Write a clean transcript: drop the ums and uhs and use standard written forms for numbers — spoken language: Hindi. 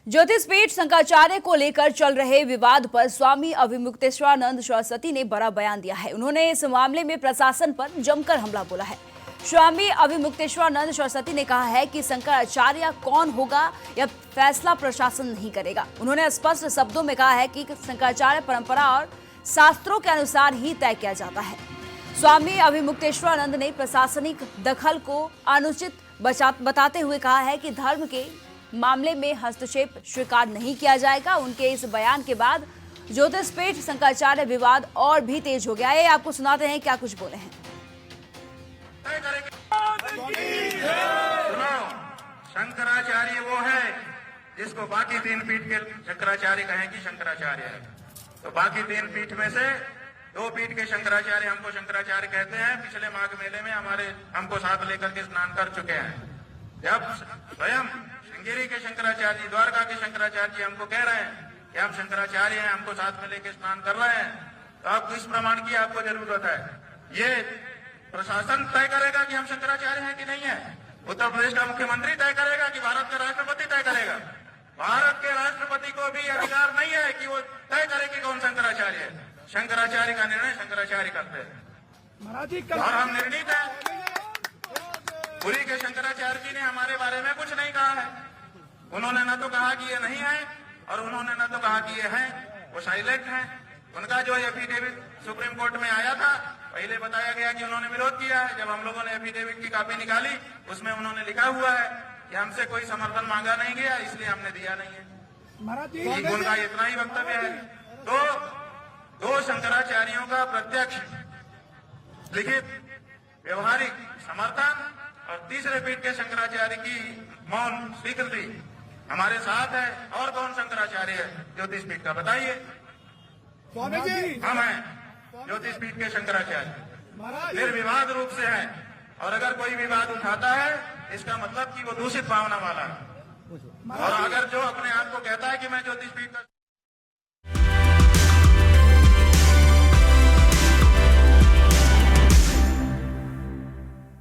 ज्योतिष पीठ शंकराचार्य को लेकर चल रहे विवाद पर स्वामी अभिमुक्तेश्वरानंद सरस्वती ने बड़ा बयान दिया है। उन्होंने इस मामले में प्रशासन पर जमकर हमला बोला है। स्वामी अभिमुक्तेश्वरानंद सरस्वती ने कहा है कि शंकराचार्य कौन होगा यह फैसला प्रशासन नहीं करेगा। उन्होंने स्पष्ट शब्दों में कहा है कि शंकराचार्य परंपरा और शास्त्रों के अनुसार ही तय किया जाता है। स्वामी अभिमुक्तेश्वरानंद ने प्रशासनिक दखल को अनुचित बताते हुए कहा है कि धर्म के मामले में हस्तक्षेप स्वीकार नहीं किया जाएगा। उनके इस बयान के बाद ज्योतिष पीठ शंकराचार्य विवाद और भी तेज हो गया है। आपको सुनाते हैं क्या कुछ बोले हैं। शंकराचार्य वो है जिसको बाकी तीन पीठ के शंकराचार्य कहें कि शंकराचार्य है, तो बाकी तीन पीठ में से दो पीठ के शंकराचार्य हमको शंकराचार्य कहते हैं। पिछले माघ मेले में हमको साथ लेकर के स्नान कर चुके हैं। जब स्वयं श्रृंगेरी के शंकराचार्य जी, द्वारका के शंकराचार्य जी हमको कह रहे हैं कि हम शंकराचार्य हैं, हमको साथ में लेकर स्नान कर रहे हैं, तो आपको इस प्रमाण की आपको जरूरत है। ये प्रशासन तय करेगा कि हम शंकराचार्य हैं कि नहीं है। उत्तर प्रदेश का मुख्यमंत्री तय करेगा कि भारत का राष्ट्रपति तय करेगा। भारत के राष्ट्रपति को भी अधिकार नहीं है कि वो तय करे कि कौन शंकराचार्य है। शंकराचार्य का निर्णय शंकराचार्य करते हैं और हम निर्णित हैं। पुरी के शंकराचार्य जी ने हमारे बारे में कुछ नहीं कहा है। उन्होंने न तो कहा कि ये नहीं है और उन्होंने न तो कहा कि ये है। वो साइलेंट है। उनका जो एफिडेविट सुप्रीम कोर्ट में आया था, पहले बताया गया कि उन्होंने विरोध किया है। जब हम लोगों ने एफिडेविट की कॉपी निकाली, उसमें उन्होंने लिखा हुआ है कि हमसे कोई समर्थन मांगा नहीं गया, इसलिए हमने दिया नहीं है। उनका इतना ही वक्तव्य है। तो दो शंकराचार्यों का प्रत्यक्ष लिखित व्यवहारिक समर्थन और तीसरे पीठ के शंकराचार्य की मौन स्वीकृति हमारे साथ है। और कौन शंकराचार्य है ज्योतिष पीठ का, बताइए। स्वामी जी, हम हैं ज्योतिष पीठ के शंकराचार्य, निर्विवाद रूप से है। और अगर कोई विवाद उठाता है, इसका मतलब कि वो दूषित भावना वाला है। और अगर जो अपने आप को कहता है कि मैं ज्योतिष पीठ का